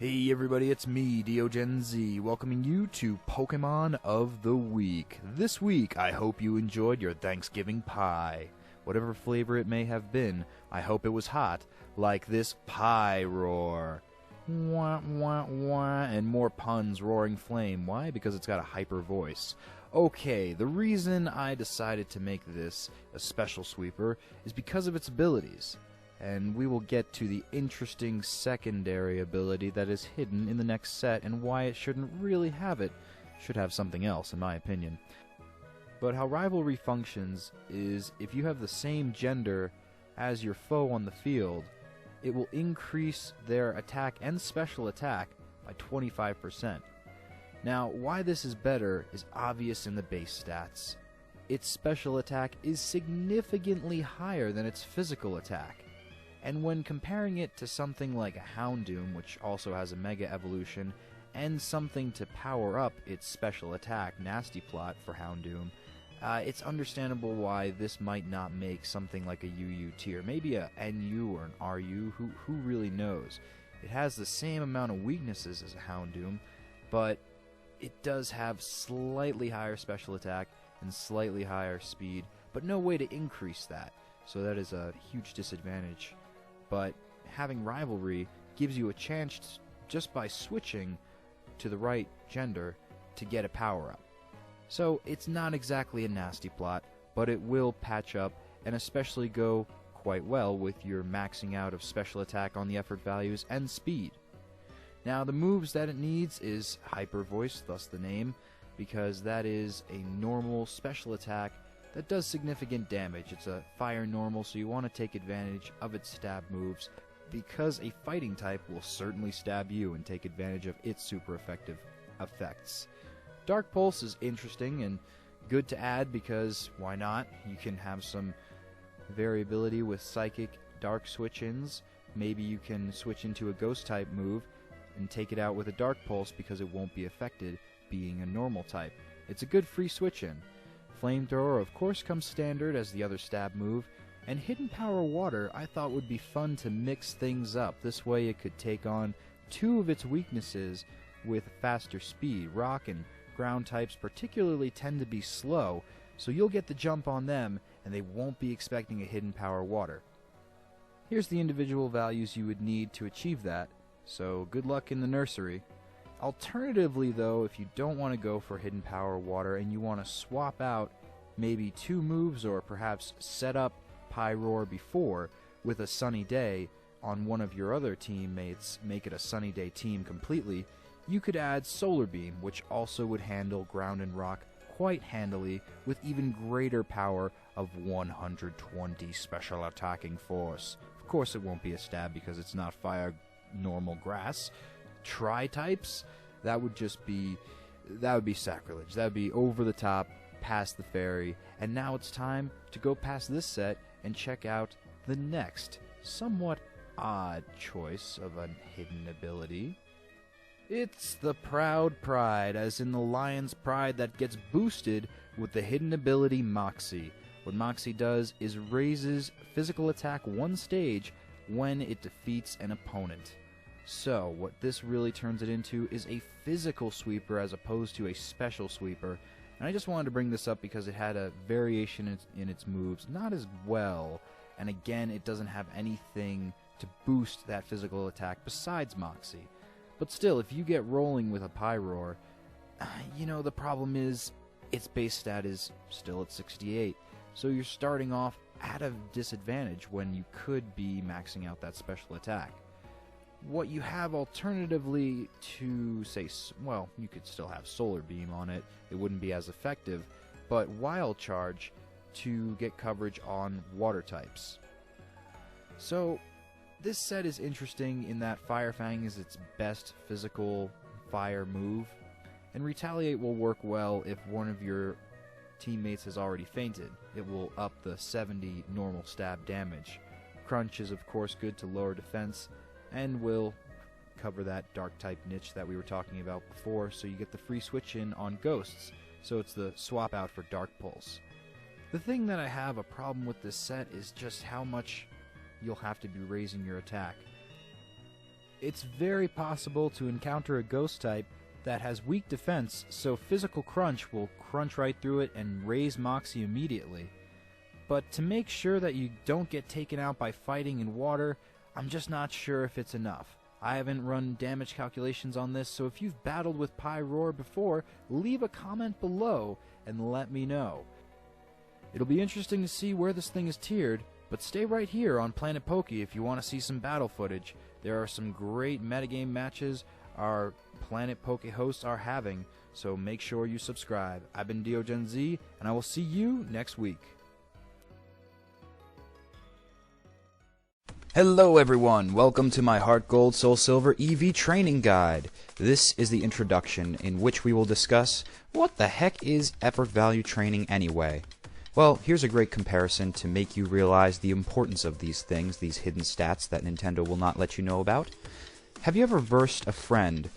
Hey everybody, it's me, deogenz, welcoming you to Pokemon of the Week. This week, I hope you enjoyed your Thanksgiving pie. Whatever flavor it may have been, I hope it was hot, like this Pyroar. Wah, wah, wah, and more puns, roaring flame. Why? Because it's got a hyper voice. Okay, the reason I decided to make this a special sweeper is because of its abilities. And we will get to the interesting secondary ability that is hidden in the next set and why it shouldn't really have it. Should have something else, in my opinion. But how rivalry functions is if you have the same gender as your foe on the field, it will increase their attack and special attack by 25%. Now, why this is better is obvious in the base stats. Its special attack is significantly higher than its physical attack. And when comparing it to something like a Houndoom, which also has a Mega Evolution, and something to power up its special attack, Nasty Plot for Houndoom, it's understandable why this might not make something like a UU tier. Maybe a NU or an RU, who really knows? It has the same amount of weaknesses as a Houndoom, but it does have slightly higher special attack and slightly higher speed, but no way to increase that, so that is a huge disadvantage. But having rivalry gives you a chance just by switching to the right gender to get a power-up. So it's not exactly a nasty plot, but it will patch up and especially go quite well with your maxing out of special attack on the effort values and speed. Now the moves that it needs is Hyper Voice, thus the name, because that is a normal special attack that does significant damage. It's a fire normal, so you want to take advantage of its stab moves, because a fighting type will certainly stab you and take advantage of its super effective effects. Dark Pulse is interesting and good to add because why not? You can have some variability with Psychic Dark switch-ins. Maybe you can switch into a Ghost type move and take it out with a Dark Pulse because it won't be affected being a normal type. It's a good free switch-in. Flamethrower, of course, comes standard as the other stab move, and Hidden Power Water I thought would be fun to mix things up. This way it could take on two of its weaknesses with faster speed. Rock and ground types particularly tend to be slow, so you'll get the jump on them, and they won't be expecting a Hidden Power Water. Here's the individual values you would need to achieve that, so good luck in the nursery. Alternatively, though, if you don't want to go for Hidden Power Water and you want to swap out maybe two moves or perhaps set up Pyroar before with a Sunny Day on one of your other teammates, make it a Sunny Day team completely, you could add Solar Beam, which also would handle Ground and Rock quite handily with even greater power of 120 special attacking force. Of course it won't be a stab because it's not fire normal grass. Tri-types, that would be sacrilege. That would be over the top, past the fairy. And now it's time to go past this set and check out the next, somewhat odd choice of a hidden ability. It's the Proud Pride, as in the lion's pride that gets boosted with the hidden ability Moxie. What Moxie does is raises physical attack one stage when it defeats an opponent. So, what this really turns it into is a physical sweeper as opposed to a special sweeper. And I just wanted to bring this up because it had a variation in its moves, not as well. And again, it doesn't have anything to boost that physical attack besides Moxie. But still, if you get rolling with a Pyroar, the problem is its base stat is still at 68. So you're starting off at a disadvantage when you could be maxing out that special attack. What you have alternatively to, say, well, you could still have Solar Beam on it. It wouldn't be as effective, but Wild Charge to get coverage on water types. So, this set is interesting in that Fire Fang is its best physical fire move, and Retaliate will work well if one of your teammates has already fainted. It will up the 70 normal stab damage. Crunch is, of course, good to lower defense, and will cover that dark type niche that we were talking about before, so you get the free switch in on ghosts, so it's the swap out for Dark Pulse. The thing that I have a problem with this set is just how much you'll have to be raising your attack. it's very possible to encounter a ghost type that has weak defense, so physical crunch will crunch right through it and raise Moxie immediately. But to make sure that you don't get taken out by fighting in water, I'm just not sure if it's enough. I haven't run damage calculations on this, so if you've battled with Pyroar before, leave a comment below and let me know. It'll be interesting to see where this thing is tiered, but stay right here on Planet Poke if you want to see some battle footage. There are some great metagame matches our Planet Poke hosts are having, so make sure you subscribe. I've been deogenz, and I will see you next week. Hello everyone, welcome to my Heart Gold Soul Silver EV training guide. This is the introduction in which we will discuss what the heck is effort value training anyway. Well, here's a great comparison to make you realize the importance of these things, these hidden stats that Nintendo will not let you know about. Have you ever versed a friend